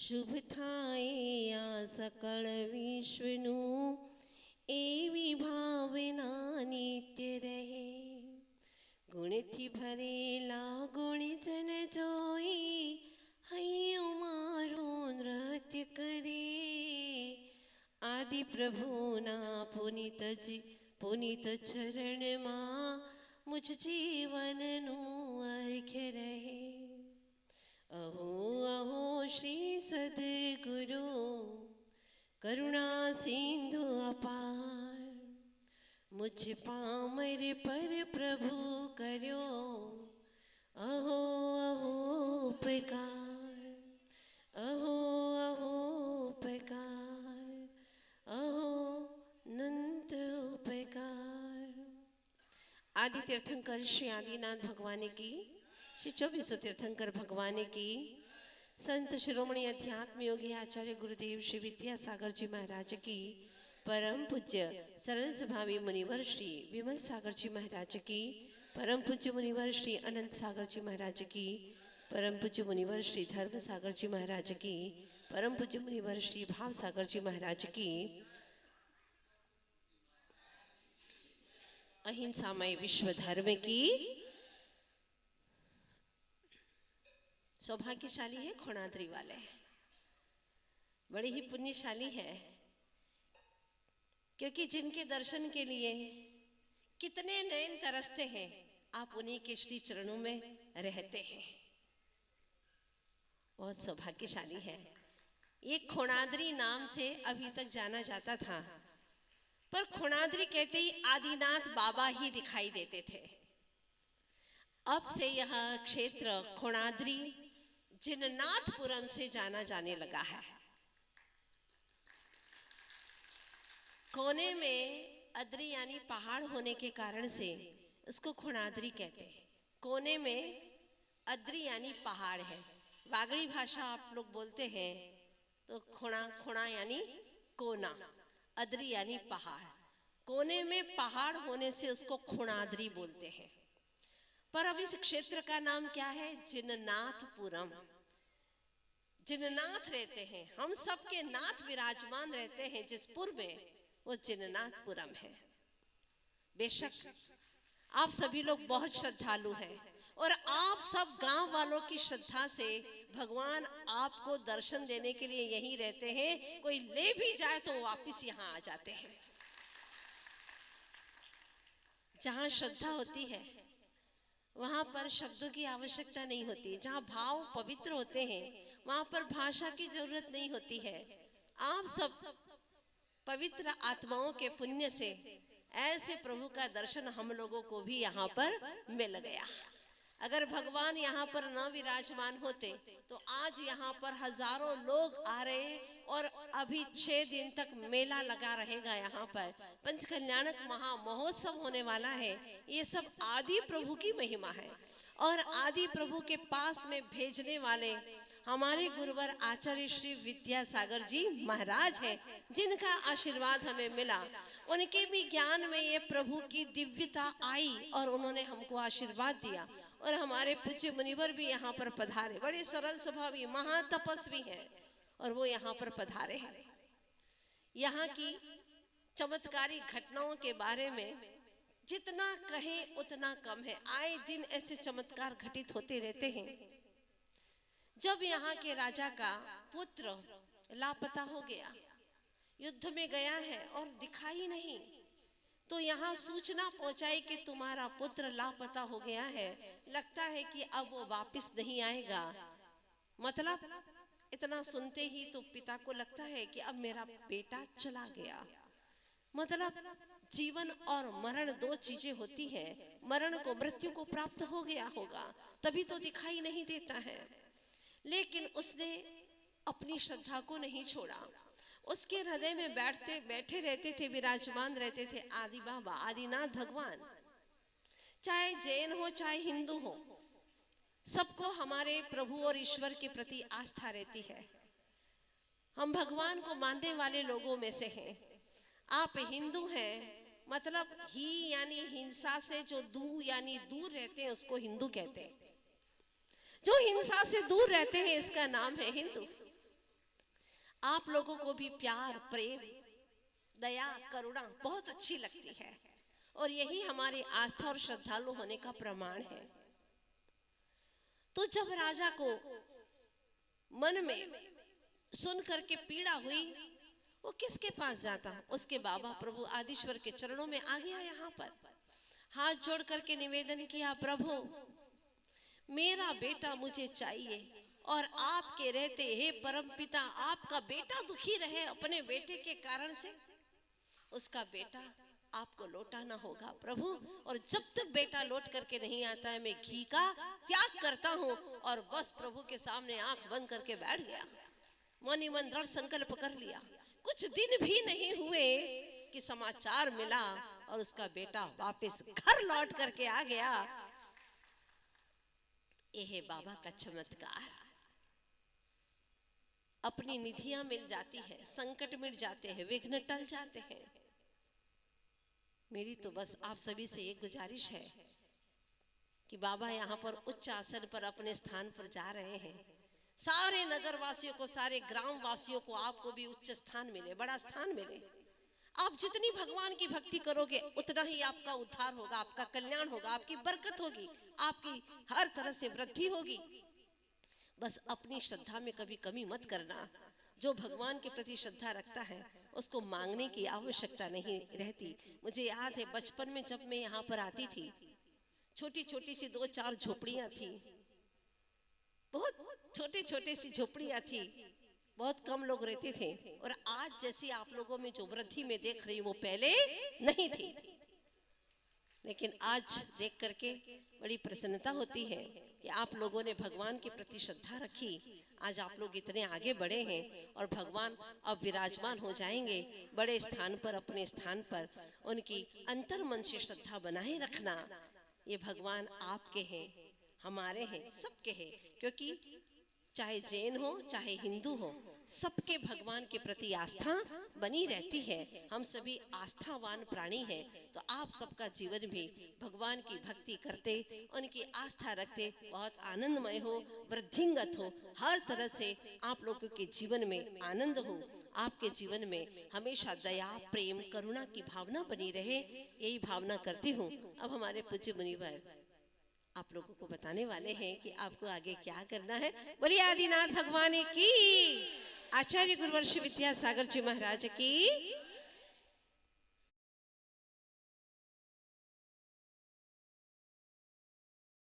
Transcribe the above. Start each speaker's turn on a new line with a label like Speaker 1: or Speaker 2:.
Speaker 1: શુભ થાય આ સકળ વિશ્વનું એવી ભાવના નિત્ય રહે. ગુણથી ભરેલા ગુણજન જોઈ હૈયું મારું નૃત્ય કરે. આદિ પ્રભુના પુનિત ચરણમાં મુજ જીવનનું અર્ઘ્ય રહે. अहो अहो श्री सद्गुरु करुणा सिंधु अपार. मुझ पामर पर प्रभु करो अहो अहो उपकार. अहो अहो उपकार. अहो नंत उपकार. आदि तीर्थंकर श्री आदिनाथ भगवान की, श्री 2400 तीर्थंकर भगवान की, संत शिरोमणि अध्यात्म योगी आचार्य गुरुदेव श्री विद्यासागर जी महाराज की, परम पूज्य सरल स्वभावी मुनिवर श्री विमल सागर जी महाराज की, परम पूज्य मुनिवर श्री अनंत सागर जी महाराज की, परम पूज्य मुनिवर श्री धर्म सागर जी महाराज की, परम पूज्य मुनिवर श्री भाव सागर जी महाराज की, अहिंसामय विश्व धर्म की. सौभाग्यशाली है खोणाद्री वाले, बड़ी ही पुण्यशाली है, क्योंकि जिनके दर्शन के लिए कितने नयन तरसते हैं, आप उन्हीं के श्री चरणों में रहते हैं. बहुत सौभाग्यशाली है. ये खोणाद्री नाम से अभी तक जाना जाता था, पर खोणाद्री कहते ही आदिनाथ बाबा ही दिखाई देते थे. अब से यह क्षेत्र खोणाद्री जिननाथपुरम से जाना जाने लगा है. कोने में अद्री यानी पहाड़ होने के कारण से उसको खोणाद्री कहते हैं. कोने में अद्री यानी पहाड़ है. वागड़ी भाषा आप लोग बोलते हैं तो खोणा यानी कोना, अद्री यानी पहाड़. कोने में पहाड़ होने से उसको खोणाद्री बोलते हैं. पर अब इस क्षेत्र का नाम क्या है? जिननाथपुरम. जिननाथ रहते हैं, हम सबके नाथ विराजमान रहते हैं जिस पुर में, वो जिननाथपुरम है. बेशक आप सभी लोग बहुत श्रद्धालु हैं और आप सब गांव वालों की श्रद्धा से भगवान आपको दर्शन देने के लिए यहीं रहते हैं. कोई ले भी जाए तो वापस यहाँ आ जाते हैं. जहाँ श्रद्धा होती है वहाँ पर शब्दों की आवश्यकता नहीं होती. जहाँ भाव पवित्र होते हैं वहाँ पर भाषा की जरूरत नहीं होती है. आप सब पवित्र आत्माओं के पुण्य से ऐसे प्रभु का दर्शन हम लोगों को भी यहाँ पर मिल गया. अगर भगवान यहाँ पर न विराजमान होते तो आज यहाँ पर हजारों लोग आ रहे और अभी 6 दिन तक मेला लगा रहेगा. यहाँ पर पंच कल्याणक महा महोत्सव होने वाला है. ये सब आदि प्रभु की महिमा है और आदि प्रभु के पास में भेजने वाले हमारे गुरुवर आचार्य श्री विद्यासागर जी महाराज हैं, जिनका आशीर्वाद हमें मिला. उनके भी ज्ञान में ये प्रभु की दिव्यता आई और उन्होंने हमको आशीर्वाद दिया. और हमारे पूज्य मुनिवर भी यहाँ पर पधारे, बड़े सरल स्वभावी महातपस्वी हैं और वो यहाँ पर पधारे हैं. यहाँ की चमत्कारी घटनाओं के बारे में जितना कहें उतना कम है. आए दिन ऐसे चमत्कार घटित होते रहते हैं. जब यहाँ के राजा का पुत्र लापता हो गया, युद्ध में गया है और दिखाई नहीं, तो यहाँ सूचना पहुंचाई कि तुम्हारा पुत्र लापता हो गया है, लगता है कि अब वो वापस नहीं आएगा. मतलब इतना सुनते ही तो पिता को लगता है कि अब मेरा बेटा चला गया. मतलब जीवन और मरण 2 चीजें होती है. मरण को, मृत्यु को प्राप्त हो गया होगा, तभी तो दिखाई नहीं देता है. लेकिन उसने अपनी श्रद्धा को नहीं छोड़ा. उसके हृदय में बैठे रहते थे, विराजमान रहते थे आदि बाबा, आदिनाथ भगवान. चाहे जैन हो चाहे हिंदू हो, सबको हमारे प्रभु और ईश्वर के प्रति आस्था रहती है. हम भगवान को मानने वाले लोगों में से हैं. आप हिंदू हैं, मतलब ही यानी हिंसा से जो यानी दूर रहते हैं उसको हिंदू कहते हैं. जो हिंसा से दूर रहते हैं इसका नाम है हिंदू. आप लोगों को भी प्यार, प्रेम, दया, करुणा बहुत अच्छी लगती है और यही हमारी आस्था और श्रद्धालु होने का प्रमाण है। तो जब राजा को मन में सुन करके पीड़ा हुई, वो किसके पास जाता? उसके बाबा प्रभु आदिश्वर के चरणों में आ गया। यहाँ पर हाथ जोड़ करके निवेदन किया, प्रभु मेरा बेटा मुझे चाहिए और आपके रहते हे परम पिता आपका बेटा दुखी रहे अपने बेटे के कारण से, उसका बेटा आपको लौटाना होगा प्रभु। और जब तक बेटा लौट करके नहीं आता है मैं घी का त्याग करता हूँ। और बस प्रभु के सामने आंख बंद करके बैठ गया, मन ही मन दृढ़ संकल्प कर लिया। कुछ दिन भी नहीं हुए कि समाचार मिला और उसका बेटा वापस घर लौट करके आ गया। यह बाबा का चमत्कार। अपनी निधियां मिल जाती है, संकट मिट जाते हैं, विघ्न टल जाते हैं। मेरी तो बस आप सभी से एक गुजारिश है कि बाबा यहाँ पर उच्च आसन पर अपने स्थान पर जा रहे हैं। सारे नगर वासियों को, सारे ग्राम वासियों को, आपको भी उच्च स्थान मिले, बड़ा स्थान मिले। आप जितनी भगवान की भक्ति करोगे उतना ही आपका उद्धार होगा, आपका कल्याण होगा, आपकी बरकत होगी, आपकी हर तरह से वृद्धि होगी। बस अपनी श्रद्धा में कभी कमी मत करना। जो भगवान के प्रति श्रद्धा रखता है उसको मांगने की आवश्यकता नहीं रहती। मुझे याद है बचपन में जब मैं यहाँ पर आती थी, छोटी छोटी सी 2-4 झोपड़ियाँ थी, बहुत छोटे छोटे सी झोपड़ियाँ थी, बहुत कम लोग रहते थे। और आज जैसी आप लोगों में जो वृद्धि में देख रही हूँ वो पहले नहीं थी। लेकिन आज देख करके बड़ी प्रसन्नता होती है कि आप लोगों ने भगवान के प्रति श्रद्धा रखी। आज आप लोग इतने आगे बढ़े हैं और भगवान अब विराजमान हो जाएंगे बड़े स्थान पर, अपने स्थान पर। उनकी अंतर मन से श्रद्धा बनाए रखना। ये भगवान आपके हैं, हमारे हैं, सबके हैं। क्योंकि चाहे जैन हो चाहे हिंदू हो, सबके भगवान के प्रति आस्था बनी रहती है। हम सभी आस्थावान प्राणी हैं। तो आप सबका जीवन भी भगवान की भक्ति करते, उनकी आस्था रखते बहुत आनंदमय हो, वृद्धिंगत हो। हर तरह से आप लोगों के जीवन में आनंद हो, आपके जीवन में हमेशा दया, प्रेम, करुणा की भावना बनी रहे, यही भावना करती हूँ। अब हमारे पूज्य मुनिवर आप लोगों को बताने वाले हैं कि आपको आगे क्या करना है। बोलिए आदिनाथ भगवान की, आचार्य गुरुवर्ष विद्यासागर जी महाराज की।